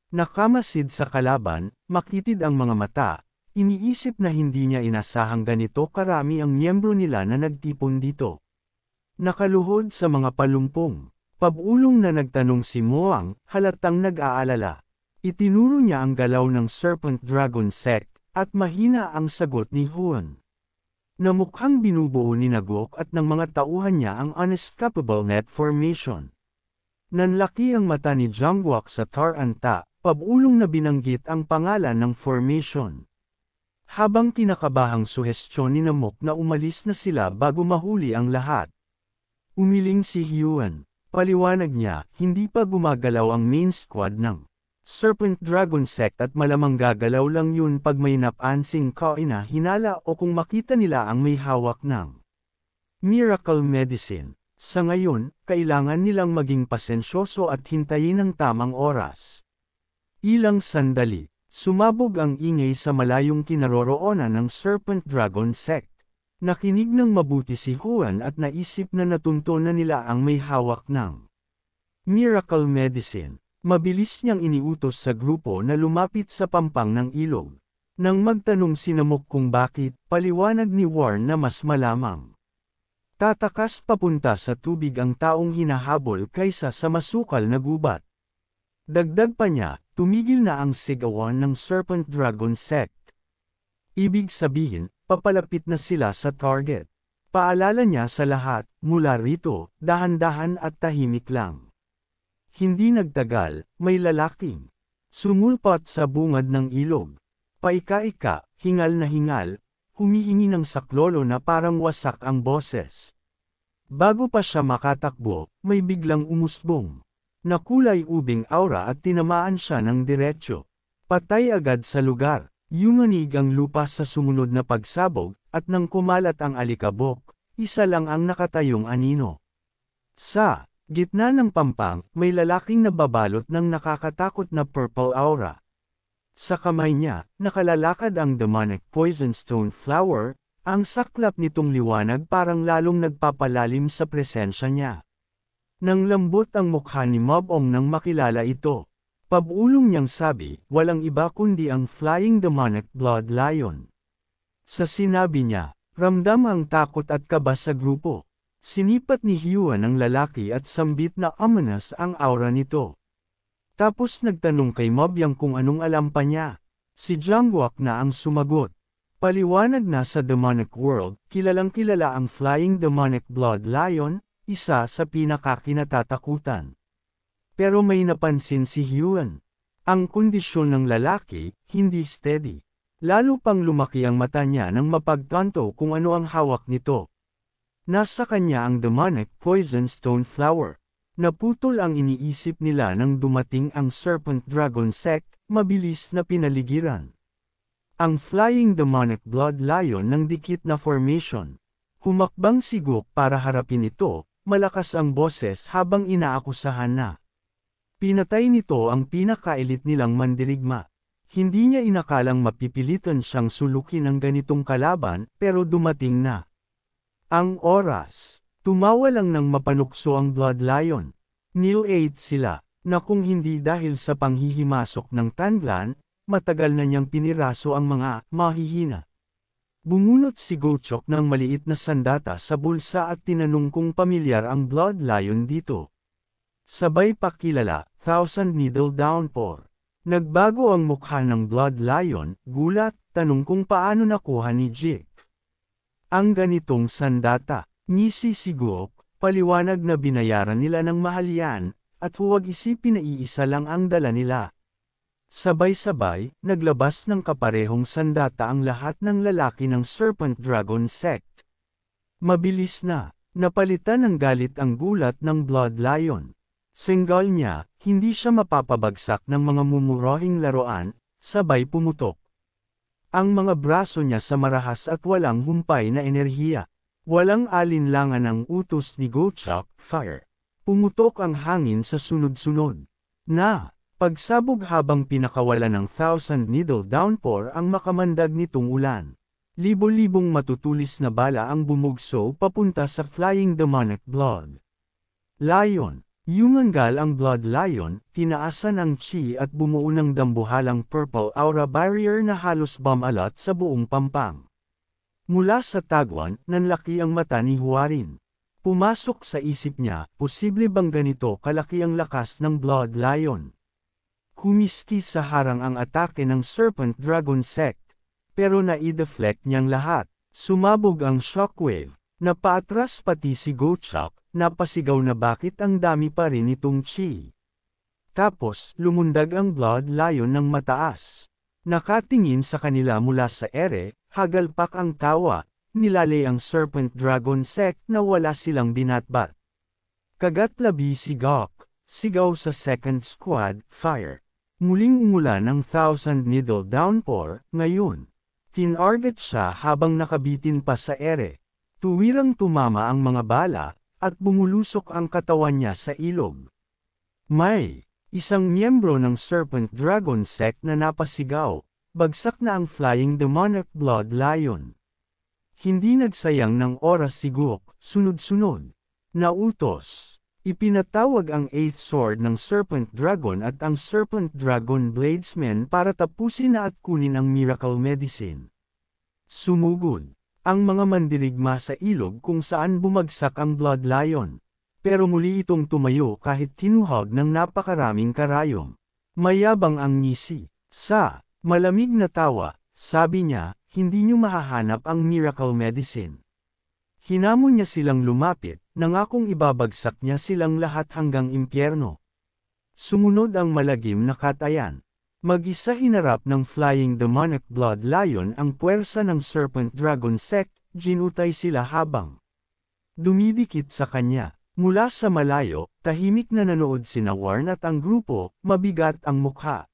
Nakamasid sa kalaban, makitid ang mga mata, iniisip na hindi niya inasahang ganito karami ang miyembro nila na nagtipon dito. Nakaluhod sa mga palumpong. Pabulong na nagtanong si Moang, halatang nag-aalala. Itinuro niya ang galaw ng Serpent Dragon Sect, at mahina ang sagot ni Huan. Na mukhang binubuo ni Nagok at ng mga tauhan niya ang Unescapable Net Formation. Nanlaki ang mata ni Jangwok sa Tar-anta, pabulong na binanggit ang pangalan ng formation. Habang kinakabahang suhestyon ni Namok na umalis na sila bago mahuli ang lahat. Umiling si Huan. Paliwanag niya, hindi pa gumagalaw ang main squad ng Serpent Dragon Sect at malamang gagalaw lang yun pag may napansing kaina hinala o kung makita nila ang may hawak ng miracle medicine. Sa ngayon, kailangan nilang maging pasensyoso at hintayin ang tamang oras. Ilang sandali, sumabog ang ingay sa malayong kinaroroonan ng Serpent Dragon Sect. Nakinig ng mabuti si Huan at naisip na natunto na nila ang may hawak ng miracle medicine. Mabilis niyang iniutos sa grupo na lumapit sa pampang ng ilog. Nang magtanong si Namok kung bakit, paliwanag ni Warren na mas malamang tatakas papunta sa tubig ang taong hinahabol kaysa sa masukal na gubat. Dagdag pa niya, tumigil na ang sigawan ng Serpent Dragon Sect. Ibig sabihin, papalapit na sila sa target. Paalala niya sa lahat, mula rito, dahan-dahan at tahimik lang. Hindi nagtagal, may lalaking sumulpot sa bungad ng ilog. Paika-ika, hingal na hingal, humihingi ng saklolo na parang wasak ang boses. Bago pa siya makatakbo, may biglang umusbong. Nakulay ubing aura at tinamaan siya ng diretsyo. Patay agad sa lugar. Yumanig ang lupa sa sumunod na pagsabog, at nang kumalat ang alikabok, isa lang ang nakatayong anino. Sa gitna ng pampang, may lalaking nababalot ng nakakatakot na purple aura. Sa kamay niya, nakalalakad ang demonic poison stone flower, ang saklap nitong liwanag parang lalong nagpapalalim sa presensya niya. Nang lambot ang mukha ni Mob-ong nang makilala ito. Pabulong niyang sabi, walang iba kundi ang Flying Demonic Blood Lion. Sa sinabi niya, ramdam ang takot at kaba sa grupo. Sinipat ni Huan ang lalaki at sambit na ominous ang aura nito. Tapos nagtanong kay Mobyang kung anong alam pa niya. Si Jangwok na ang sumagot. Paliwanag na sa demonic world, kilalang kilala ang Flying Demonic Blood Lion, isa sa pinakakinatatakutan. Pero may napansin si Huan. Ang kondisyon ng lalaki, hindi steady. Lalo pang lumaki ang mata niya nang mapagtanto kung ano ang hawak nito. Nasa kanya ang demonic poison stone flower. Naputol ang iniisip nila nang dumating ang Serpent Dragon Sect, mabilis na pinaligiran. Ang Flying Demonic Blood Lion ng dikit na formation. Humakbang si Gok para harapin ito, malakas ang boses habang inaakusahan na. Pinatay nito ang pinakailit nilang mandirigma. Hindi niya inakalang mapipilitan siyang sulukin ang ganitong kalaban, pero dumating na ang oras. Tumawa lang ng mapanukso ang Blood Lion. Nil-8 sila, na kung hindi dahil sa panghihimasok ng Tanlan, matagal na niyang piniraso ang mga mahihina. Bumunot si Gochok ng maliit na sandata sa bulsa at tinanong kung pamilyar ang Blood Lion dito. Sabay pakilala, Thousand Needle Downpour. Nagbago ang mukha ng Blood Lion, gulat, tanong kung paano nakuha ni Jake ang ganitong sandata. Ngisi si Gok, paliwanag na binayaran nila ng mahal yan, at huwag isipin na iisa lang ang dala nila. Sabay-sabay, naglabas ng kaparehong sandata ang lahat ng lalaki ng Serpent Dragon Sect. Mabilis na, napalitan ng galit ang gulat ng Blood Lion. Senggal niya, hindi siya mapapabagsak ng mga mumurahing laruan, sabay pumutok ang mga braso niya sa marahas at walang humpay na enerhiya. Walang alinlangan ang utos ni Gochok, fire. Pumutok ang hangin sa sunod-sunod. Na, pagsabog habang pinakawalan ng Thousand Needle Downpour ang makamandag nitong ulan. Libo-libong matutulis na bala ang bumugso papunta sa Flying Demonic Blood Lion. Yumanggal ang Blood Lion, tinaasan ang chi at bumuo ng dambuhalang purple aura barrier na halos bumalot sa buong pampang. Mula sa tagwan, nanlaki ang mata ni Huarin. Pumasok sa isip niya, posible bang ganito kalaki ang lakas ng Blood Lion? Kumiski sa harang ang atake ng Serpent Dragon Sect. Pero na-deflect niyang lahat. Sumabog ang shockwave. Napaatras pati si Gochak, napasigaw na bakit ang dami pa rin itong chi. Tapos, lumundag ang Blood Lion ng mataas. Nakatingin sa kanila mula sa ere, hagalpak ang tawa, nilalay ang Serpent Dragon Sect na wala silang binatbat. Kagatlabi si Gok, sigaw sa second squad, fire. Muling umulan ng Thousand Needle Downpour, ngayon. Tinarget siya habang nakabitin pa sa ere. Tuwirang tumama ang mga bala, at bumulusok ang katawan niya sa ilog. May isang miyembro ng Serpent Dragon Sect na napasigaw, bagsak na ang Flying Demonic Blood Lion. Hindi nagsayang ng oras si Guk, sunod-sunod. Nautos. Ipinatawag ang 8th Sword ng Serpent Dragon at ang Serpent Dragon Bladesmen para tapusin na at kunin ang Miracle Medicine. Sumugod ang mga mandirigma sa ilog kung saan bumagsak ang Blood Lion. Pero muli itong tumayo kahit tinuhag ng napakaraming karayom. Mayabang ang ngisi. Sa malamig na tawa, sabi niya, hindi niyo mahahanap ang Miracle Medicine. Hinamon niya silang lumapit, nangakong ibabagsak niya silang lahat hanggang impyerno. Sumunod ang malagim na katayan. Mag-isa hinarap ng Flying Demonic Blood Lion ang puwersa ng Serpent Dragon Sect, ginutay sila habang dumidikit sa kanya. Mula sa malayo, tahimik na nanood sina Warren at ang grupo, mabigat ang mukha.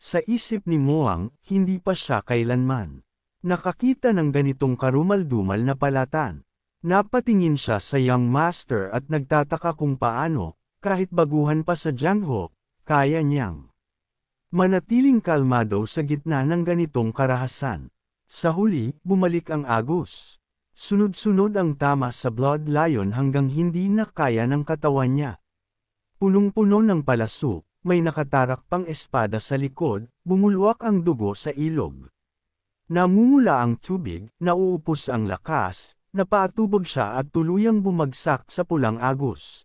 Sa isip ni Moang, hindi pa siya kailanman nakakita ng ganitong karumal-dumal na palatan. Napatingin siya sa Young Master at nagtataka kung paano, kahit baguhan pa sa Jangho, kaya niyang manatiling kalmado sa gitna ng ganitong karahasan. Sa huli, bumalik ang Agus. Sunod-sunod ang tama sa Blood Lion hanggang hindi na kaya ng katawan niya. Punong-puno ng palaso, may nakatarak pang espada sa likod, bumulwak ang dugo sa ilog. Namumula ang tubig, nauupos ang lakas, napaatubog siya at tuluyang bumagsak sa pulang Agus.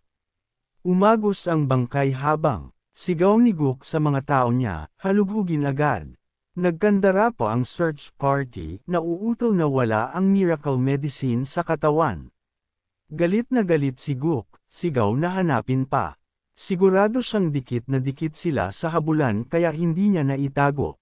Umagos ang bangkay habang sigaw ni Guk sa mga tao niya, halugugin agad. Nagkandara pa ang search party, nauutol na wala ang Miracle Medicine sa katawan. Galit na galit si Guk, sigaw na hanapin pa. Sigurado siyang dikit na dikit sila sa habulan kaya hindi niya naitago.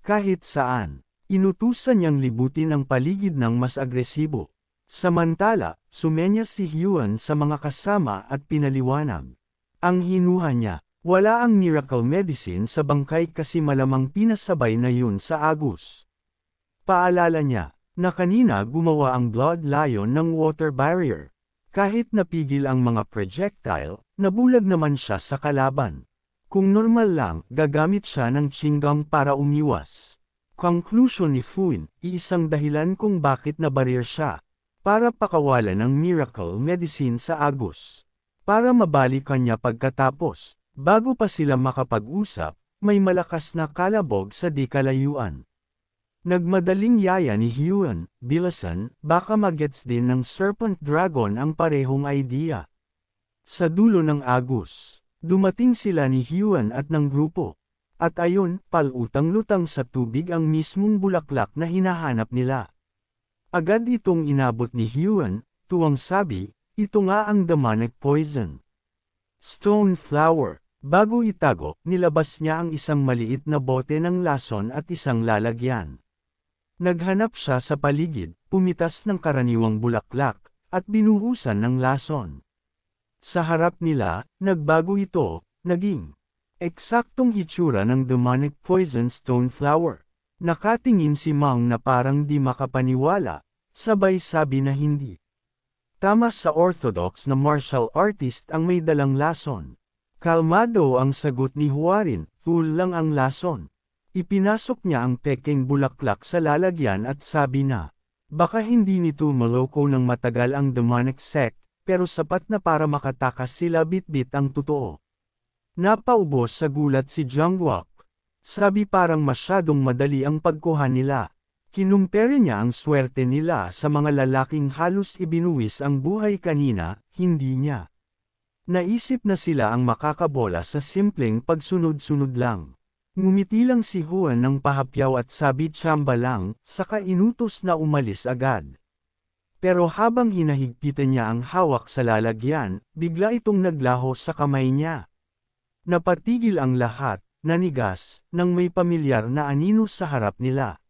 Kahit saan, inutusan niyang libutin ang paligid ng mas agresibo. Samantala, sumenya si Hyun sa mga kasama at pinaliwanag. Ang hinuha niya, wala ang Miracle Medicine sa bangkay kasi malamang pinasabay na yun sa Agus. Paalala niya, na kanina gumawa ang Blood Lion ng water barrier. Kahit napigil ang mga projectile, nabulag naman siya sa kalaban. Kung normal lang, gagamit siya ng Qinggang para umiwas. Conclusion ni Fuin, iisang dahilan kung bakit nabarir siya. Para pakawalan ng Miracle Medicine sa Agus. Para mabalikan niya pagkatapos. Bago pa sila makapag-usap, may malakas na kalabog sa di kalayuan. Nagmadaling yaya ni Hyun, bilasan, baka magets din ng Serpent Dragon ang parehong idea. Sa dulo ng Agus, dumating sila ni Hyun at ng grupo. At ayon, palutang-lutang sa tubig ang mismong bulaklak na hinahanap nila. Agad itong inabot ni Hyun, tuwang sabi, ito nga ang demonic poison. Stone flower. Bago itago, nilabas niya ang isang maliit na bote ng lason at isang lalagyan. Naghanap siya sa paligid, pumitas ng karaniwang bulaklak, at binuhusan ng lason. Sa harap nila, nagbago ito, naging eksaktong hitsura ng demonic poison stone flower. Nakatingin si Mang na parang di makapaniwala, sabay sabi na hindi tama sa orthodox na martial artist ang may dalang lason. Kalmado ang sagot ni Huarin, full lang ang lason. Ipinasok niya ang peking bulaklak sa lalagyan at sabi na, baka hindi nito maloko ng matagal ang demonic sect, pero sapat na para makatakas sila bitbit ang totoo. Napaubos sa gulat si Jungkook. Sabi parang masyadong madali ang pagkuha nila. Kinumpere niya ang swerte nila sa mga lalaking halos ibinuwis ang buhay kanina, hindi niya. Naisip na sila ang makakabola sa simpleng pagsunod-sunod lang. Ngumiti lang si Juan ng pahapyaw at sabi tsamba lang, saka inutos na umalis agad. Pero habang hinahigpitan niya ang hawak sa lalagyan, bigla itong naglaho sa kamay niya. Napatigil ang lahat, nanigas, nang may pamilyar na anino sa harap nila.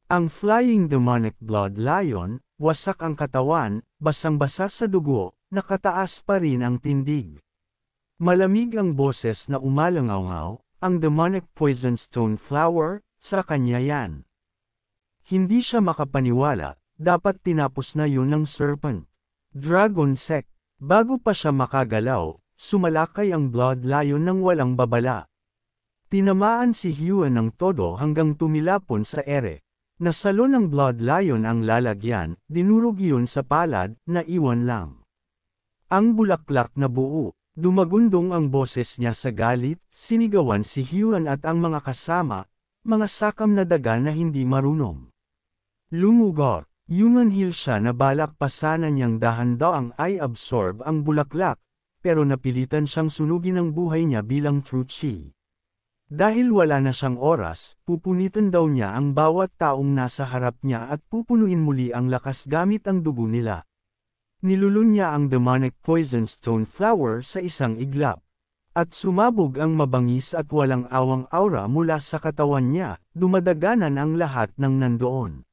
Ang flying demonic blood lion, wasak ang katawan, basang-basa sa dugo, nakataas pa rin ang tindig. Malamig ang boses na umalangaw-ngaw, ang demonic poison stone flower, sa kanya yan. Hindi siya makapaniwala, dapat tinapos na yun ng serpent. Dragon sect, bago pa siya makagalaw, sumalakay ang blood lion ng walang babala. Tinamaan si Huan ng todo hanggang tumilapon sa ere. Nasalo ng blood lion ang lalagyan, dinurog yun sa palad, na iwan lang. Ang bulaklak na buo, dumagundong ang boses niya sa galit, sinigawan si Huan at ang mga kasama, mga sakam na daga na hindi marunong. Lumugor, yumanhil siya na balak pa sana niyang dahan-daang ay absorb ang bulaklak, pero napilitan siyang sunugin ang buhay niya bilang true chi. Dahil wala na siyang oras, pupunitan daw niya ang bawat taong nasa harap niya at pupunuin muli ang lakas gamit ang dugo nila. Nilulun niya ang demonic poison stone flower sa isang iglap. At sumabog ang mabangis at walang awang aura mula sa katawan niya, dumadaganan ang lahat ng nandoon.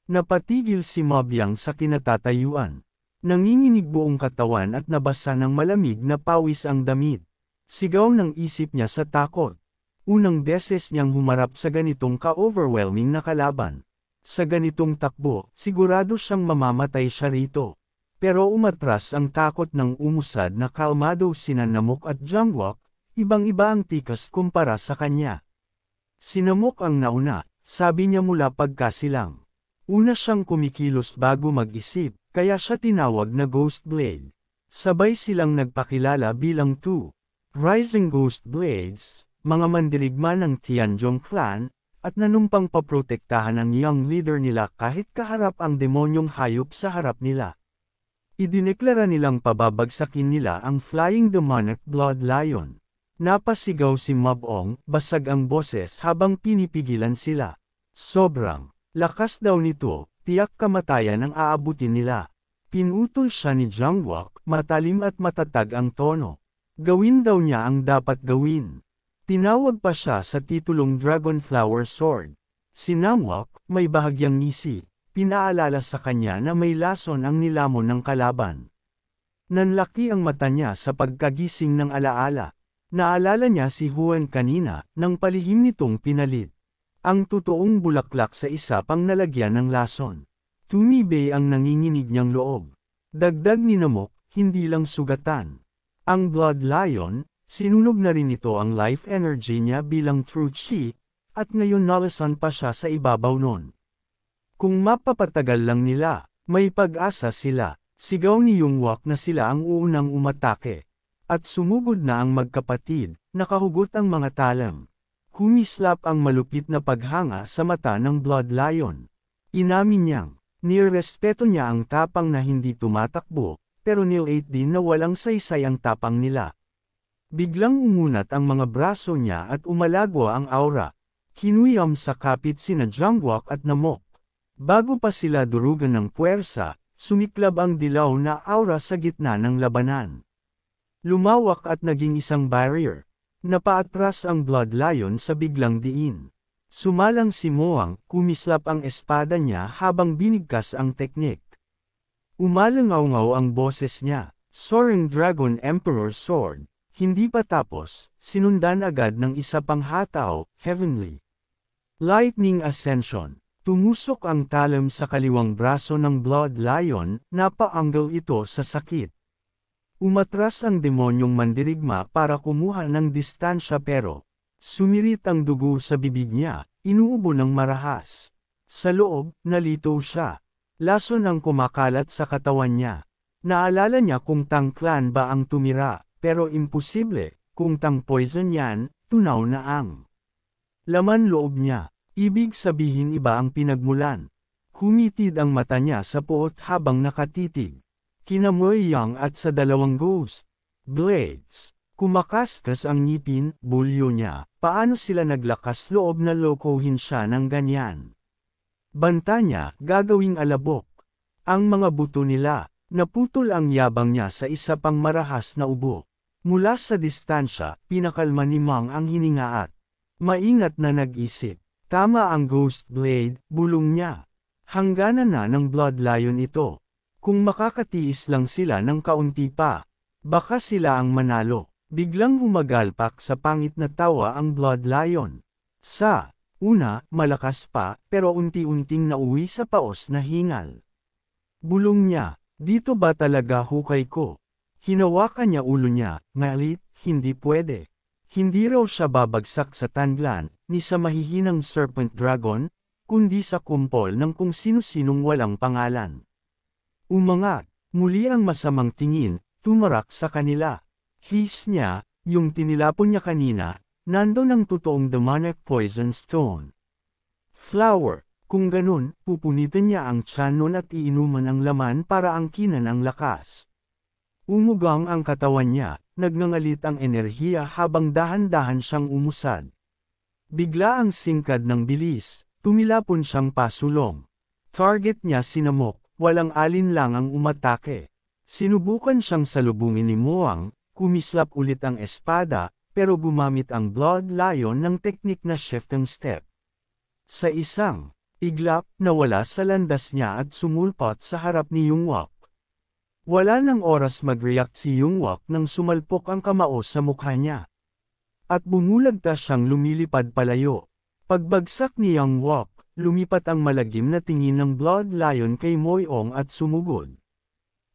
Napatigil si Mabyang sa kinatatayuan. Nanginginig buong katawan at nabasa ng malamig na pawis ang damit. Sigaw ng isip niya sa takot. Unang beses niyang humarap sa ganitong ka-overwhelming na kalaban. Sa ganitong takbo, sigurado siyang mamamatay siya rito. Pero umatras ang takot ng umusad na kalmado sina Namok at Jungkook, ibang-iba ang tikas kumpara sa kanya. Si Namok ang nauna, sabi niya mula pagkasilang. Una siyang kumikilos bago mag-isip, kaya siya tinawag na Ghost Blade. Sabay silang nagpakilala bilang two Rising Ghost Blades, mga mandirigma ng Tianjong clan, at nanumpang paprotektahan ang young leader nila kahit kaharap ang demonyong hayop sa harap nila. Idineklara nilang pababagsakin nila ang flying demonic blood lion. Napasigaw si Mabong, basag ang boses habang pinipigilan sila. Sobrang lakas daw nito, tiyak kamatayan ang aabutin nila. Pinutol siya ni Jungkook, matalim at matatag ang tono. Gawin daw niya ang dapat gawin. Tinawag pa siya sa titulong Dragon Flower Sword. Si Namok, may bahagyang ngisi, pinaalala sa kanya na may lason ang nilamon ng kalaban. Nanlaki ang mata niya sa pagkagising ng alaala. Naalala niya si Juan kanina, nang palihim nitong pinalit. Ang totoong bulaklak sa isa pang nalagyan ng lason. Tumibay ang nanginginig niyang loob. Dagdag ni Namok, hindi lang sugatan. Ang Blood Lion, sinunog na rin ito ang life energy niya bilang true chi, at ngayon nalasan pa siya sa ibabaw nun. Kung mapapatagal lang nila, may pag-asa sila. Sigaw ni Jungkook na sila ang uunang umatake. At sumugod na ang magkapatid, nakahugot ang mga talam. Kumislap ang malupit na paghanga sa mata ng Blood Lion. Inamin niyang, nirespeto niya ang tapang na hindi tumatakbo, pero nilate din na walang saysay ang tapang nila. Biglang umunat ang mga braso niya at umalagwa ang aura. Kinuyam sa kapit sina Jungkook at Namok. Bago pa sila durugan ng puwersa, sumiklab ang dilaw na aura sa gitna ng labanan. Lumawak at naging isang barrier. Napaatras ang Blood Lion sa biglang diin. Sumalang si Moang, kumislap ang espada niya habang binigkas ang teknik. Umalangaw-ngaw ang boses niya, Soaring Dragon Emperor Sword. Hindi pa tapos, sinundan agad ng isa pang hataw, Heavenly Lightning Ascension. Tumusok ang talam sa kaliwang braso ng Blood Lion, napaanggal ito sa sakit. Umatras ang demonyong mandirigma para kumuha ng distansya pero, sumirit ang dugo sa bibig niya, inuubo ng marahas. Sa loob, nalito siya. Lason ang kumakalat sa katawan niya. Naalala niya kung Tang clan ba ang tumira, pero imposible, kung Tang poison yan, tunaw na ang laman loob niya. Ibig sabihin iba ang pinagmulan. Kumitid ang mata niya sa puot habang nakatitig. Kinamoy Yang at sa dalawang ghost blades. Kumakaskas ang ngipin, bulyo niya. Paano sila naglakas loob na lokohin siya ng ganyan? Banta niya, gagawing alabok. Ang mga buto nila, naputol ang yabang niya sa isa pang marahas na ubo. Mula sa distansya, pinakalma ni Mang ang hininga at maingat na nag-isip. Tama ang ghost blade, bulong niya. Hangganan na ng blood lion ito. Kung makakatiis lang sila ng kaunti pa, baka sila ang manalo. Biglang humagalpak sa pangit na tawa ang blood lion. Sa una, malakas pa, pero unti-unting nauwi sa paos na hingal. Bulong niya, dito ba talaga hukay ko? Hinawakan niya ulo niya, ngalit, hindi pwede. Hindi raw siya babagsak sa tangglan, ni sa mahihinang serpent dragon, kundi sa kumpol ng kung sino-sinong walang pangalan. Umangat, muli ang masamang tingin, tumarak sa kanila. His niya, yung tinilapon niya kanina, nandun ang totoong demonic poison stone. Flower, kung ganun, pupunitin niya ang tiyan nun at iinuman ang laman para angkinan ang lakas. Umugang ang katawan niya, nagngangalit ang enerhiya habang dahan-dahan siyang umusad. Bigla ang singkad ng bilis, tumilapon siyang pasulong. Target niya sinamok, walang alinlang ang umatake. Sinubukan siyang salubungin ni Muang, kumislap ulit ang espada, pero gumamit ang blood lion ng teknik na shifting step. Sa isang iglap, nawala sa landas niya at sumulpot sa harap ni Yungwak. Wala nang oras mag-react si Yungwak nang sumalpok ang kamao sa mukha niya. At bumulagta siyang lumilipad palayo. Pagbagsak ni Yungwak, lumipat ang malagim na tingin ng blood lion kay Moyong at sumugod.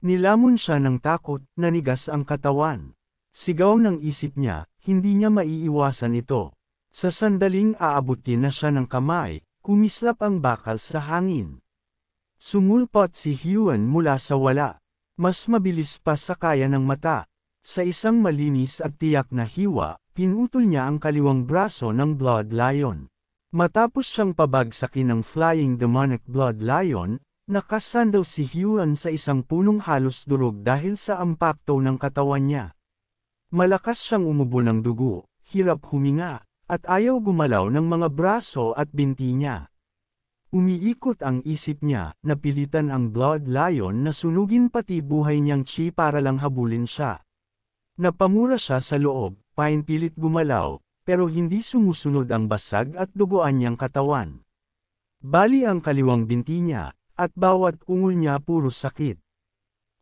Nilamon siya ng takot, nanigas ang katawan. Sigaw ng isip niya, hindi niya maiiwasan ito. Sa sandaling aabutin na siya ng kamay, kumislap ang bakal sa hangin. Sumulpot si Huan mula sa wala. Mas mabilis pa sa kaya ng mata. Sa isang malinis at tiyak na hiwa, pinutol niya ang kaliwang braso ng blood lion. Matapos siyang pabagsakin ng flying demonic blood lion, nakasandaw si Huan sa isang punong halos durog dahil sa ampakto ng katawan niya. Malakas siyang umubo ng dugo, hirap huminga, at ayaw gumalaw ng mga braso at binti niya. Umiikot ang isip niya, napilitan ang blood lion na sunugin pati buhay niyang chi para lang habulin siya. Napamura siya sa loob, painpilit gumalaw, pero hindi sumusunod ang basag at duguan niyang katawan. Bali ang kaliwang binti niya, at bawat ungol niya puro sakit.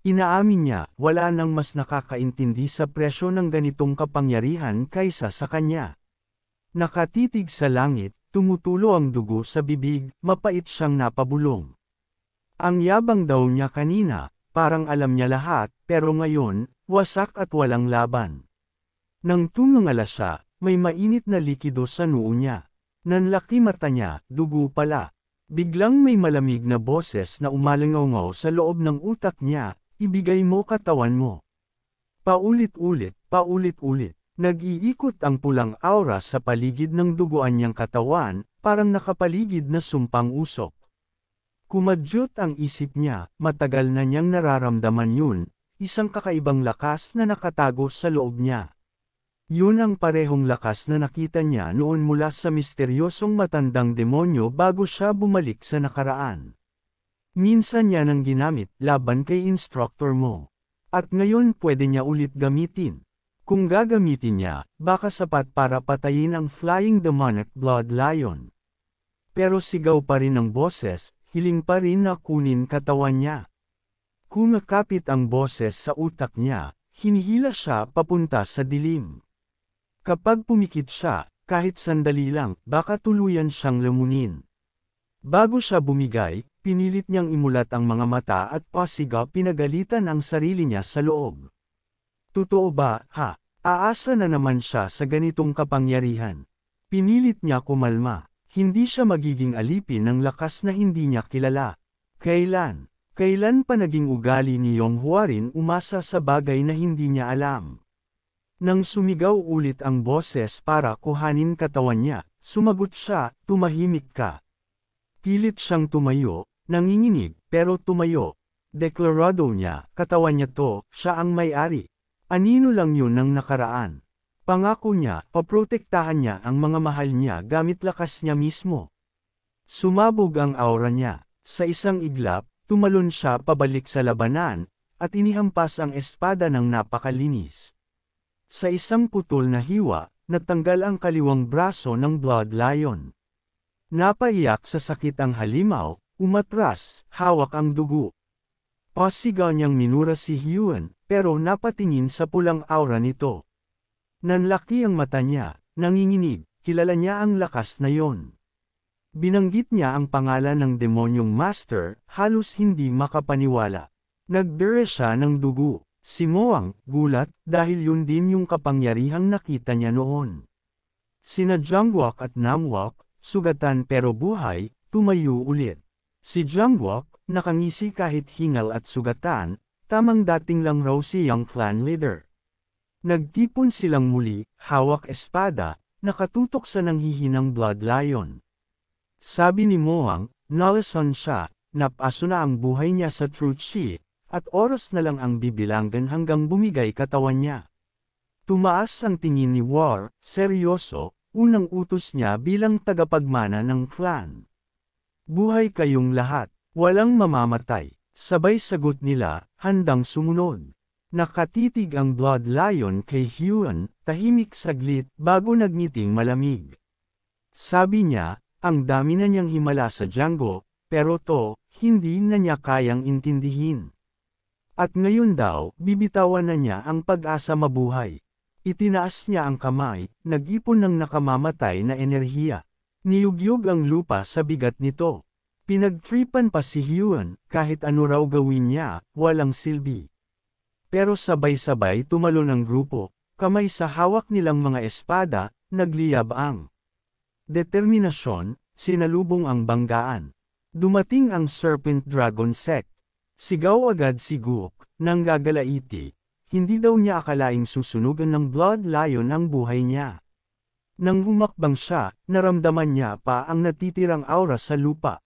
Inaamin niya, wala nang mas nakakaintindi sa presyo ng ganitong kapangyarihan kaysa sa kanya. Nakatitig sa langit, tumutulo ang dugo sa bibig, mapait siyang napabulong. Ang yabang daw niya kanina, parang alam niya lahat, pero ngayon, wasak at walang laban. Nang tumangala siya, may mainit na likido sa noo niya. Nanlaki mata niya, dugo pala. Biglang may malamig na boses na umalingaw sa loob ng utak niya, ibigay mo katawan mo. Paulit-ulit, paulit-ulit. Nag-iikot ang pulang aura sa paligid ng duguan niyang katawan, parang nakapaligid na sumpang usok. Kumadyot ang isip niya, matagal na niyang nararamdaman yun, isang kakaibang lakas na nakatago sa loob niya. Yun ang parehong lakas na nakita niya noon mula sa misteryosong matandang demonyo bago siya bumalik sa nakaraan. Minsan niya nang ginamit laban kay instructor mo. At ngayon pwede niya ulit gamitin. Kung gagamitin niya, baka sapat para patayin ang flying demonic blood lion. Pero sigaw pa rin ang boses, hiling pa rin na kunin katawan niya. Kumakapit ang boses sa utak niya, hinihila siya papunta sa dilim. Kapag pumikit siya, kahit sandali lang, baka tuluyan siyang lamunin. Bago siya bumigay, pinilit niyang imulat ang mga mata at pasigaw pinagalitan ang sarili niya sa loob. Totoo ba, ha? Aasa na naman siya sa ganitong kapangyarihan. Pinilit niya kumalma. Hindi siya magiging alipin ng lakas na hindi niya kilala. Kailan? Kailan pa naging ugali ni Yonghua rin umasa sa bagay na hindi niya alam. Nang sumigaw ulit ang boses para kuhanin katawan niya, sumagot siya, tumahimik ka. Pilit siyang tumayo, nanginginig, pero tumayo. Deklarado niya, katawan niya to, siya ang may-ari. Anino lang yun ng nakaraan. Pangako niya, paprotektahan niya ang mga mahal niya gamit lakas niya mismo. Sumabog ang aura niya. Sa isang iglap, tumalon siya pabalik sa labanan, at inihampas ang espada ng napakalinis. Sa isang putol na hiwa, natanggal ang kaliwang braso ng Blood Lion. Napaiyak sa sakit ang halimaw, umatras, hawak ang dugo. Pasigaw niyang minura si Hyun, pero napatingin sa pulang aura nito. Nanlaki ang mata niya, nanginginig, kilala niya ang lakas na yon. Binanggit niya ang pangalan ng demonyong master, halos hindi makapaniwala. Nagdire siya ng dugo. Si Moang, gulat, dahil yun din yung kapangyarihang nakita niya noon. Sina Jungwook at Namwook, sugatan pero buhay, tumayo ulit. Si Jungwook, nakangisi kahit hingal at sugatan, tamang dating lang raw si Young Clan Leader. Nagtipon silang muli, hawak espada, nakatutok sa nanghihinang Blood Lion. Sabi ni Moang, nalason siya, napaso na ang buhay niya sa truth sheet, at oras na lang ang bibilanggan hanggang bumigay katawan niya. Tumaas ang tingin ni War, seryoso, unang utos niya bilang tagapagmana ng clan. Buhay kayong lahat, walang mamamatay, sabay sagot nila, handang sumunod. Nakatitig ang Blood Lion kay Hyun, tahimik saglit bago nagniting malamig. Sabi niya, ang dami na niyang himala sa Django, pero to, hindi na niya kayang intindihin. At ngayon daw, bibitawan na niya ang pag-asa mabuhay. Itinaas niya ang kamay, nag-ipon ng nakamamatay na enerhiya. Niyugyug ang lupa sa bigat nito. Pinagtripan pa si Hyun, kahit ano raw gawin niya, walang silbi. Pero sabay-sabay tumalon ang grupo, kamay sa hawak nilang mga espada, nagliyab ang determinasyon, sinalubong ang banggaan. Dumating ang Serpent Dragon Sect. Sigaw agad si Gook, nang gagalaiti. Hindi daw niya akalaing susunugan ng Blood Lion ang buhay niya. Nang humakbang siya, naramdaman niya pa ang natitirang aura sa lupa.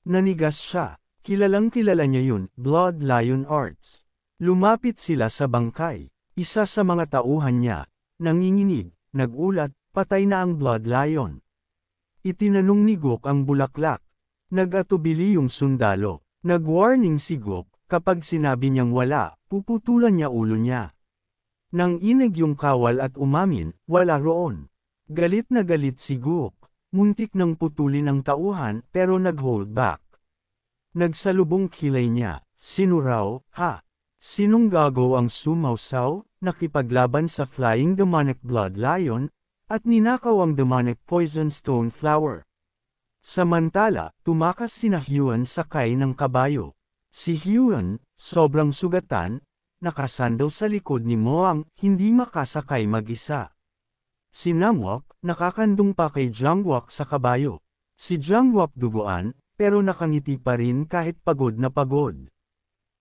Nanigas siya, kilalang kilala niya yun, Blood Lion Arts. Lumapit sila sa bangkay. Isa sa mga tauhan niya, nanginginig, nagulat, patay na ang Blood Lion. Itinanong ni Gook ang bulaklak. Nag-atubili yung sundalo. Nag-warning si Gook, kapag sinabi niyang wala, puputulan niya ulo niya. Nang inig yung kawal at umamin, wala roon. Galit na galit si Gook. Muntik nang putulin ang tauhan pero nag-hold back. Nagsalubong kilay niya, sinuraw, ha? Sinong gago ang sumausaw, nakipaglaban sa Flying Demonic Blood Lion, at ninakaw ang Demonic Poison Stone Flower. Samantala, tumakas sina Hyun sakay ng kabayo. Si Hyun, sobrang sugatan, nakasandaw sa likod ni Moang, hindi makasakay mag-isa. Si Namwook, nakakandong pa kay Jungwook sa kabayo. Si Jungwook duguan, pero nakangiti pa rin kahit pagod na pagod.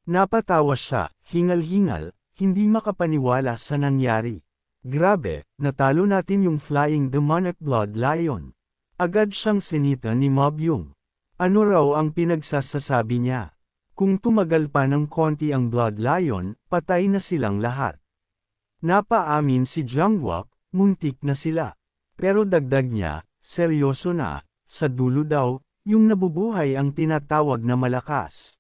Napatawa siya, hingal-hingal, hindi makapaniwala sa nangyari. Grabe, natalo natin yung Flying Demonic Blood Lion. Agad siyang sinita ni Mob Yung. Ano raw ang pinagsasasabi niya? Kung tumagal pa ng konti ang Blood Lion, patay na silang lahat. Napaamin si Jungwook, muntik na sila. Pero dagdag niya, seryoso na, sa dulo daw, yung nabubuhay ang tinatawag na malakas.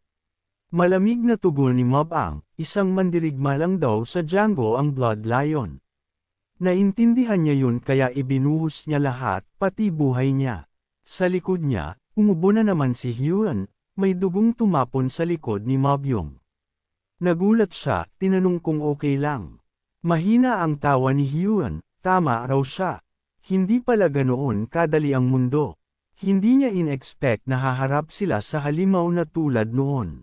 Malamig na tugon ni Mob Ang, isang mandirigma lang daw sa Django ang Blood Lion. Naintindihan niya yun kaya ibinuhos niya lahat, pati buhay niya. Sa likod niya, umubo na naman si Hyun, may dugong tumapon sa likod ni Mob Yung. Nagulat siya, tinanong kung okay lang. Mahina ang tawa ni Hyun, tama raw siya. Hindi pala ganoon kadali ang mundo. Hindi niya in-expect na haharap sila sa halimaw na tulad noon.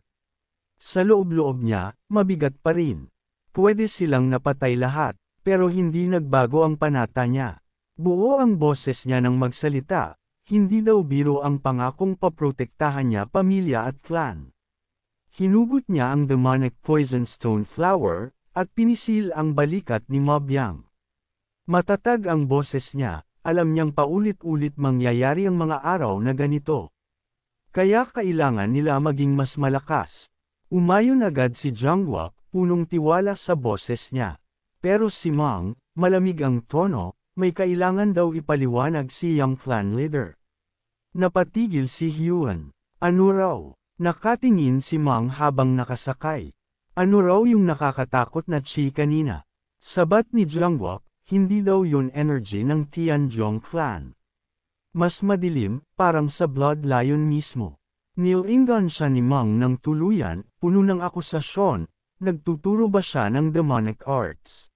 Sa loob-loob niya, mabigat pa rin. Pwede silang napatay lahat. Pero hindi nagbago ang panata niya. Buo ang boses niya nang magsalita, hindi daw biro ang pangakong paprotektahan niya pamilya at clan. Hinugot niya ang demonic poison stone flower, at pinisil ang balikat ni Mobyang. Matatag ang boses niya, alam niyang paulit-ulit mangyayari ang mga araw na ganito. Kaya kailangan nila maging mas malakas. Umayon agad si Jangwok, punong tiwala sa boses niya. Pero si Mang, malamig ang tono, may kailangan daw ipaliwanag si Young Clan Leader. Napatigil si Hyun. Ano raw? Nakatingin si Mang habang nakasakay. Ano raw yung nakakatakot na chi kanina? Sabat ni Jangwok, hindi daw yun energy ng Tianjong clan. Mas madilim, parang sa Blood Lion mismo. Nilingan siya ni Mang ng tuluyan, puno ng akusasyon, nagtuturo ba siya ng demonic arts?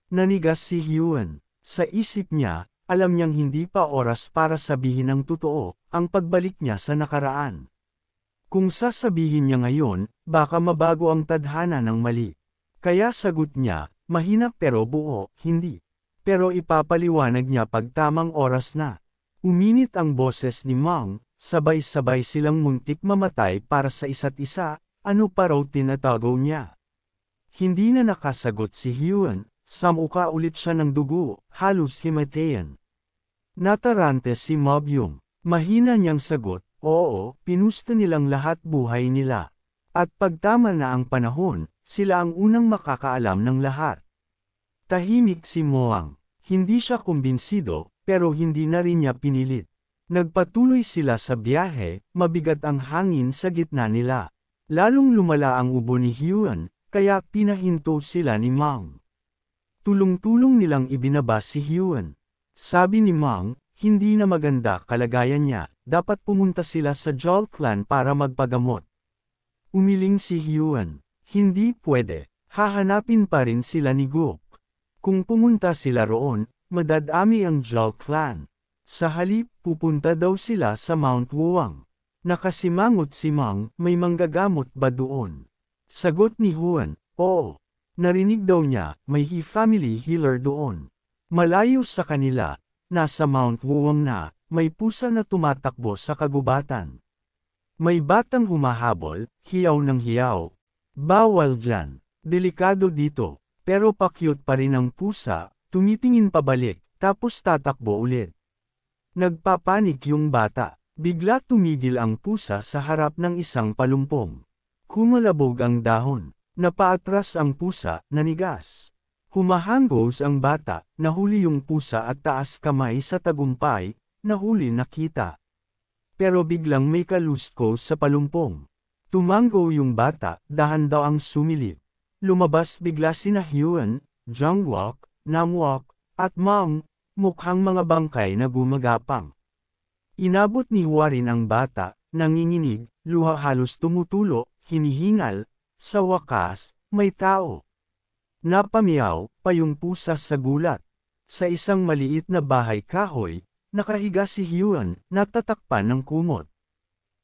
Nanigas si Hyun. Sa isip niya, alam niyang hindi pa oras para sabihin ang totoo, ang pagbalik niya sa nakaraan. Kung sasabihin niya ngayon, baka mabago ang tadhana ng mali. Kaya sagot niya, mahina pero buo, hindi. Pero ipapaliwanag niya pag tamang oras na. Uminit ang boses ni Mang, sabay-sabay silang muntik mamatay para sa isa't isa, ano pa raw tinatago niya. Hindi na nakasagot si Hyun, samuka ulit siya ng dugo, halos himatayan. Natarante si Mobyung, mahina niyang sagot. Oo, pinusta nilang lahat buhay nila. At pagtama na ang panahon, sila ang unang makakaalam ng lahat. Tahimik si Moang. Hindi siya kumbinsido, pero hindi na rin niya pinilit. Nagpatuloy sila sa biyahe, mabigat ang hangin sa gitna nila. Lalong lumala ang ubo ni Hyun, kaya pinahinto sila ni Mang. Tulong-tulong nilang ibinaba si Hyun. Sabi ni Mang, hindi na maganda kalagayan niya. Dapat pumunta sila sa Jol Clan para magpagamot. Umiling si Hyun. Hindi pwede, hahanapin pa rin sila ni Gook. Kung pumunta sila roon, madadami ang Jol Clan. Sa halip, pupunta daw sila sa Mount Wuang. Nakasimangot si Mang, may manggagamot ba doon? Sagot ni Hyun, oo. Narinig daw niya, may family healer doon. Malayo sa kanila, nasa Mount Wuang na. May pusa na tumatakbo sa kagubatan. May batang humahabol, hiyaw ng hiyaw. Bawal dyan. Delikado dito. Pero pa-cute pa rin ang pusa, tumitingin pabalik, tapos tatakbo ulit. Nagpapanik yung bata. Bigla tumigil ang pusa sa harap ng isang palumpong. Kumalabog ang dahon. Napaatras ang pusa, nanigas. Humahanggos ang bata, nahuli yung pusa at taas kamay sa tagumpay, nahuli nakita. Pero biglang may kalusko sa palumpong. Tumanggo yung bata, dahan daw ang sumilip. Lumabas bigla sina Hyun, Jangwok, Namwok, at Mang, mukhang mga bangkay na gumagapang. Inabot ni Hwarin ang bata, nanginginig, luha halos tumutulo, hinihingal, sa wakas, may tao. Napamiyaw pa yung pusa sa gulat. Sa isang maliit na bahay kahoy, nakahiga si Hyun, natatakpan ng kumot.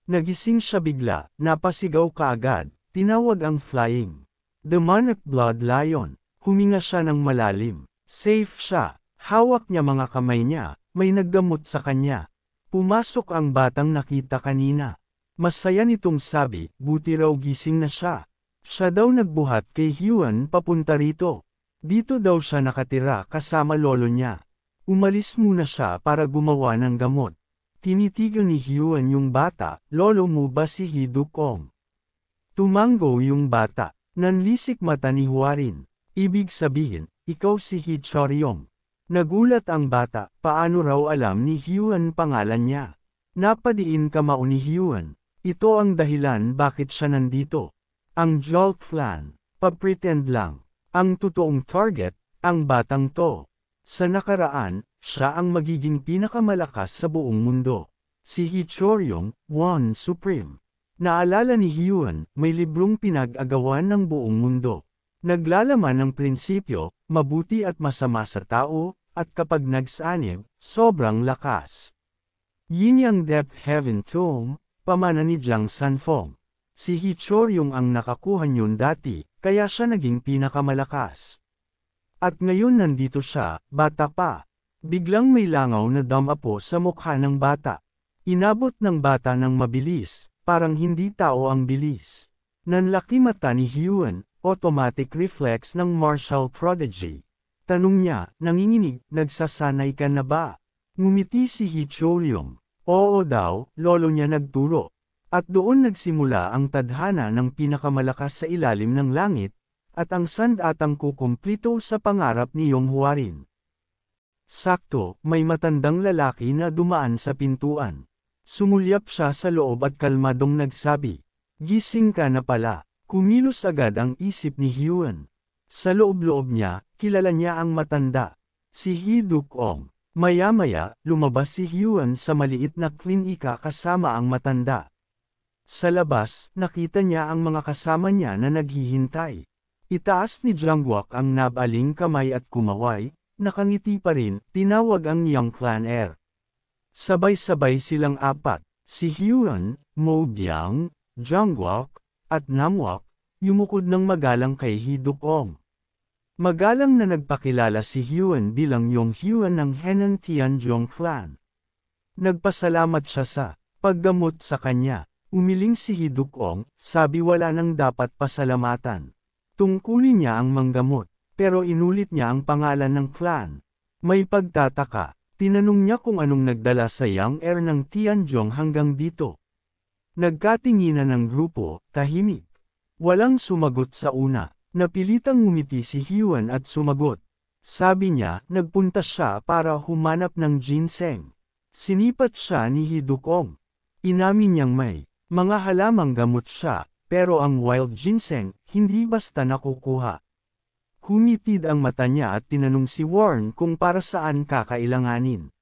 Nagising siya bigla, napasigaw kaagad, tinawag ang flying. Demonic Blood Lion. Huminga siya ng malalim. Safe siya. Hawak niya mga kamay niya, may naggamot sa kanya. Pumasok ang batang nakita kanina. Masaya nitong sabi, buti raw gising na siya. Siya daw nagbuhat kay Hyun papunta rito. Dito daw siya nakatira kasama lolo niya. Umalis muna siya para gumawa ng gamot. Tinitigan ni Hyun yung bata, lolo mo ba si Hidukong? Tumanggo yung bata, nanlisik mata ni Hwarin. Ibig sabihin, ikaw si Hichoryong. Nagulat ang bata, paano raw alam ni Hyun pangalan niya? Napadiin kamao ni Hyun. Ito ang dahilan bakit siya nandito. Ang Jol Clan, pa-pretend lang. Ang totoong target, ang batang to. Sa nakaraan, siya ang magiging pinakamalakas sa buong mundo. Si Hichoryong, One Supreme. Naalala ni Hyun, may librong pinag-agawan ng buong mundo. Naglalaman ng prinsipyo, mabuti at masama sa tao, at kapag nagsanib, sobrang lakas. Yin Yang Depth Heaven Tomb, pamana ni Jiang Sanfeng. Si Hichoryong ang nakakuha niyon dati, kaya siya naging pinakamalakas. At ngayon nandito siya, bata pa. Biglang may langaw na damapo sa mukha ng bata. Inabot ng bata ng mabilis, parang hindi tao ang bilis. Nanlaki mata ni Hyun, automatic reflex ng martial prodigy. Tanong niya, nanginginig, nagsasanay ka na ba? Ngumiti si Hee Cholyong. Oo daw, lolo niya nagturo. At doon nagsimula ang tadhana ng pinakamalakas sa ilalim ng langit, at ang sandatang kukumplito sa pangarap ni Yong Hwarin. Sakto, may matandang lalaki na dumaan sa pintuan. Sumulyap siya sa loob at kalmadong nagsabi, "Gising ka na pala." Kumilos agad ang isip ni Hyun. Sa loob-loob niya, kilala niya ang matanda. Si Hee Duk-ong. Maya-maya, lumabas si Hyun sa maliit na klinika kasama ang matanda. Sa labas, nakita niya ang mga kasama niya na naghihintay. Itaas ni Jangwook ang nabaling kamay at kumaway, nakangiti pa rin, tinawag ang Young Clan Air. Sabay-sabay silang apat, si Hyun, Mo Byung, Jangwook, at Namwook, yumukod ng magalang kay Hee Duk-ong. Magalang na nagpakilala si Hyun bilang Yong Hyun ng Henan Tianjong Clan. Nagpasalamat siya sa paggamot sa kanya. Umiling si Hee Duk-ong, sabi wala nang dapat pasalamatan. Tungkulin niya ang manggamot, pero inulit niya ang pangalan ng clan. May pagtataka, tinanong niya kung anong nagdala sa Young Heir ng Tianjong hanggang dito. Nagkatinginan ng grupo, tahimik. Walang sumagot sa una, napilitang ngumiti si Hyun at sumagot. Sabi niya, nagpunta siya para humanap ng ginseng. Sinipat siya ni Hee Duk-ong. Inamin niyang may mga halamang gamot siya, pero ang wild ginseng, hindi basta nakukuha. Kumitid ang mata niya at tinanong si Warren kung para saan kakailanganin.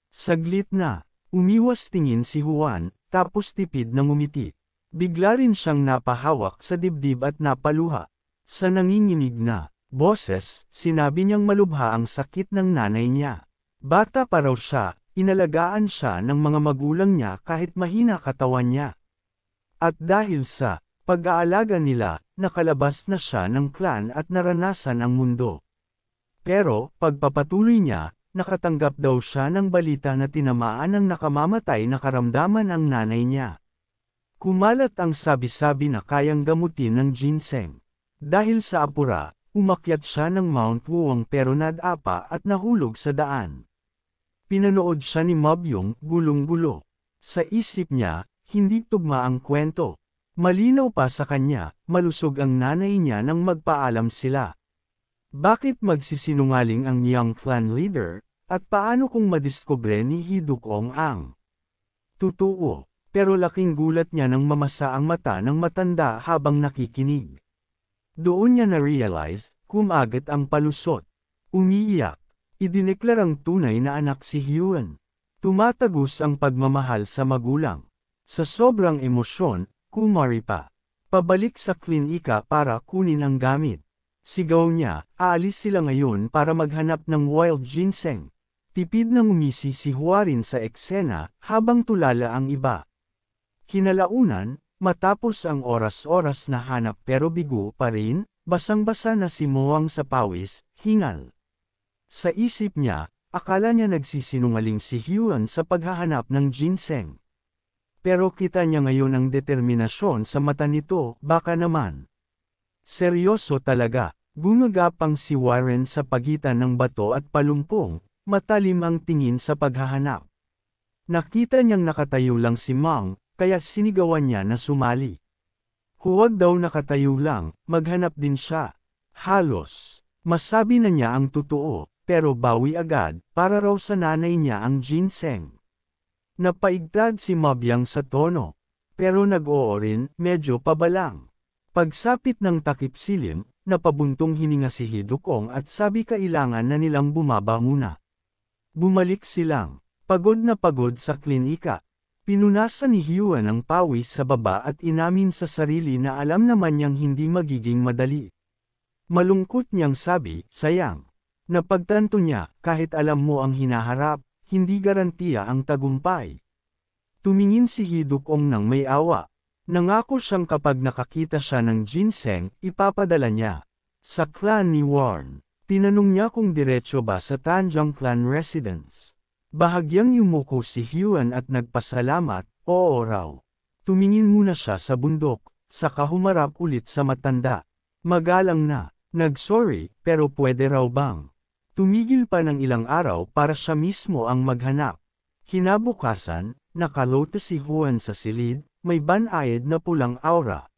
Saglit na, umiwas tingin si Juan, tapos tipid na ngumiti. Bigla rin siyang napahawak sa dibdib at napaluha. Sa nanginginig na boses, sinabi niyang malubha ang sakit ng nanay niya. Bata pa raw siya, inalagaan siya ng mga magulang niya kahit mahina katawan niya. At dahil sa pag-aalaga nila, nakalabas na siya ng clan at naranasan ang mundo. Pero, pagpapatuloy niya, nakatanggap daw siya ng balita na tinamaan ng nakamamatay na karamdaman ang nanay niya. Kumalat ang sabi-sabi na kayang gamutin ng ginseng. Dahil sa apura, umakyat siya ng Mount Wuong pero nadapa at nahulog sa daan. Pinanood siya ni Ma Byung, gulong-gulo. Sa isip niya, hindi tugma ang kwento. Malinaw pa sa kanya, malusog ang nanay niya nang magpaalam sila. Bakit magsisinungaling ang Young Clan leader, at paano kung madiskubre ni Hee Duk-ong ang totoo? Pero laking gulat niya nang mamasa ang mata ng matanda habang nakikinig. Doon niya na-realize, kumagat ang palusot. Umiiyak. Idineklarang tunay na anak si Hyun. Tumatagos ang pagmamahal sa magulang. Sa sobrang emosyon, kumari pa. Pabalik sa klinika para kunin ang gamit. Sigaw niya, aalis sila ngayon para maghanap ng wild ginseng. Tipid na ngumisi si Hwarin sa eksena, habang tulala ang iba. Kinalaunan, matapos ang oras-oras na hanap pero bigo pa rin, basang-basa na si Moang sa pawis, hingal. Sa isip niya, akala niya nagsisinungaling si Hyun sa paghahanap ng ginseng. Pero kita niya ngayon ang determinasyon sa mata nito, baka naman. Seryoso talaga, gumagapang si Warren sa pagitan ng bato at palumpong, matalim ang tingin sa paghahanap. Nakita niyang nakatayo lang si Mang, kaya sinigawan niya na sumali. Huwag daw nakatayo lang, maghanap din siya. Halos, masabi na niya ang totoo, pero bawi agad, para raw sa nanay niya ang ginseng. Napaigtad si Ma Byung sa tono. Pero nag-oo rin, medyo pabalang. Pagsapit ng takip silim, napabuntong hininga si Hee Duk-ong at sabi kailangan na nilang bumaba muna. Bumalik silang, pagod na pagod sa klinika. Pinunasan ni Hyun ang pawis sa baba at inamin sa sarili na alam naman niyang hindi magiging madali. Malungkot niyang sabi, sayang. Napagtanto niya, kahit alam mo ang hinaharap, hindi garantiya ang tagumpay. Tumingin si Hee Duk-ong nang may awa. Nangako siyang kapag nakakita siya ng ginseng, ipapadala niya. Sa clan ni Warren, tinanong niya kung diretso ba sa Tanjong Clan residence. Bahagyang yumuko si Hyun at nagpasalamat, oo raw. Tumingin muna siya sa bundok, saka humarap ulit sa matanda. Magalang na, nag-sorry, pero pwede raw bang? Tumigil pa ng ilang araw para siya mismo ang maghanap. Kinabukasan, nakalote si Juan sa silid, may banayad na pulang aura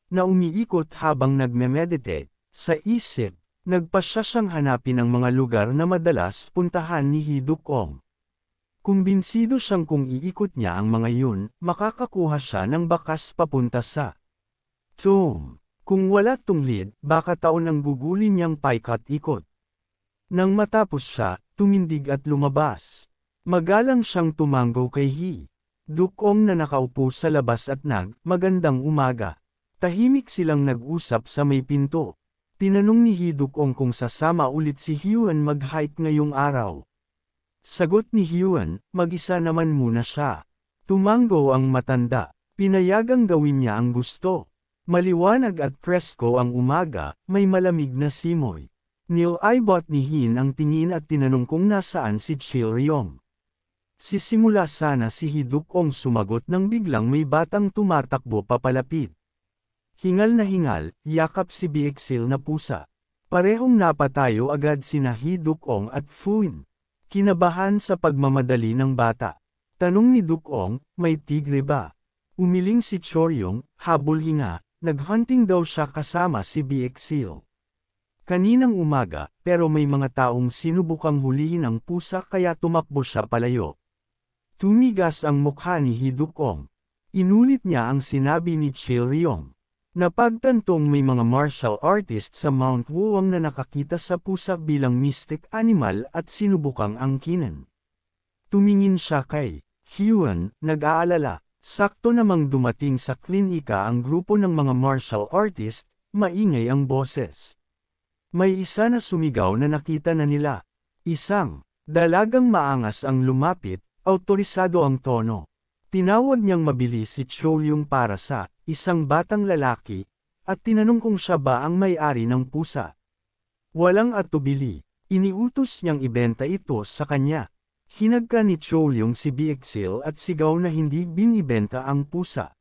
na umiikot habang nagme-meditate. Sa isip, nagpasya siyang hanapin ang mga lugar na madalas puntahan ni Hidukong. Kumbinsido siyang kung iikot niya ang mga yun, makakakuha siya ng bakas papunta sa tomb. Kung wala tunglid, baka taon ang gugulin niyang paikat-ikot. Nang matapos siya, tumindig at lumabas. Magalang siyang tumango kay Hidukong na nakaupo sa labas at magandang umaga. Tahimik silang nag-usap sa may pinto. Tinanong ni Hidukong kung sasama ulit si Hyun mag-hike ngayong araw. Sagot ni Hyun, mag-isa naman muna siya. Tumango ang matanda. Pinayagang gawin niya ang gusto. Maliwanag at presko ang umaga, may malamig na simoy. Nilaibot ni Hin ang tingin at tinanong kung nasaan si Chilryong. Sisimula sana si Hidukong sumagot nang biglang may batang tumatakbo papalapit. Hingal na hingal, yakap si Bieksil na pusa. Parehong napatayo agad sina Hidukong at Fuin. Kinabahan sa pagmamadali ng bata. Tanong ni Dukong, may tigre ba? Umiling si Choryong, habol hinga, naghunting daw siya kasama si Bieksil. Kaninang umaga, pero may mga taong sinubukang hulihin ang pusa kaya tumakbo siya palayo. Tumigas ang mukha ni Hidukong. Inulit niya ang sinabi ni Chilryong. Napagtantong may mga martial artist sa Mount Wuang na nakakita sa pusa bilang mystic animal at sinubukang angkinan. Tumingin siya kay Hyun, nag-aalala. Sakto namang dumating sa klinika ang grupo ng mga martial artist, maingay ang boses. May isa na sumigaw na nakita na nila. Isang dalagang maangas ang lumapit, autorisado ang tono. Tinawag niyang mabilis si Cholyong para sa isang batang lalaki, at tinanong kung siya ba ang may-ari ng pusa. Walang atubili, iniutos niyang ibenta ito sa kanya. Hinagka ni Cholyong si Bieksil at sigaw na hindi binibenta ang pusa.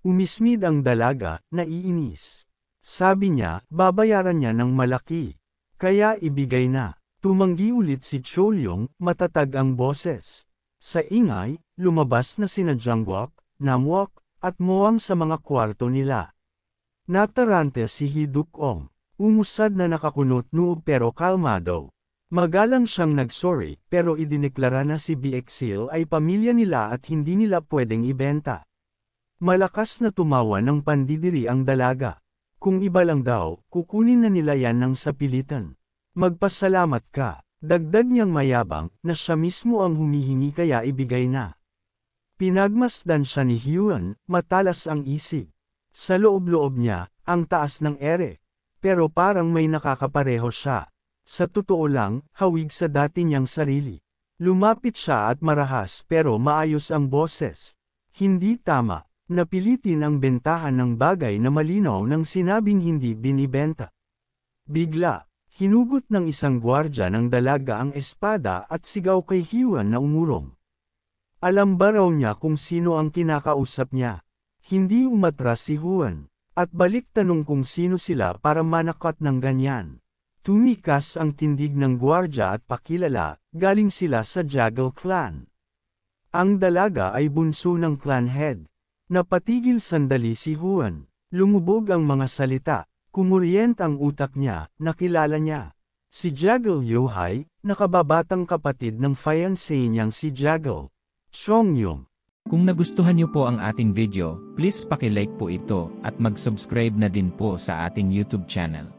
Umismid ang dalaga, naiinis. Sabi niya, babayaran niya ng malaki. Kaya ibigay na. Tumanggi ulit si Cholyong, matatag ang boses. Sa ingay, lumabas na sina Jangwok, Namwok, at Moang sa mga kwarto nila. Natarante si Hidukong. Umusad na nakakunot noo pero kalmado. Magalang siyang nagsorry pero idineklara na si Bieksil ay pamilya nila at hindi nila pwedeng ibenta. Malakas na tumawa ng pandidiri ang dalaga. Kung iba lang daw, kukunin na nila yan ng sapilitan. Magpasalamat ka. Dagdag niyang mayabang na siya mismo ang humihingi kaya ibigay na. Pinagmasdan siya ni Hyun, matalas ang isip. Sa loob-loob niya, ang taas ng ere. Pero parang may nakakapareho siya. Sa totoo lang, hawig sa dati niyang sarili. Lumapit siya at marahas pero maayos ang boses. Hindi tama, napilitin ang bentahan ng bagay na malinaw nang sinabing hindi binibenta. Bigla, hinugot ng isang gwardya ng dalaga ang espada at sigaw kay Hyun na umurong. Alam ba raw niya kung sino ang kinakausap niya? Hindi umatras si Hyun, at balik tanong kung sino sila para manakat ng ganyan. Tumikas ang tindig ng gwardya at pakilala, galing sila sa Jagal clan. Ang dalaga ay bunso ng clan head. Napatigil sandali si Hyun. Lumubog ang mga salita. Kumuryent ang utak niya, nakilala niya. Si Jagal Yohai, nakababatang kapatid ng fiancé niyang si Jagal Chongyong. Kung nagustuhan niyo po ang ating video, please paki-like po ito at mag-subscribe na din po sa ating YouTube channel.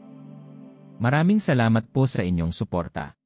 Maraming salamat po sa inyong suporta.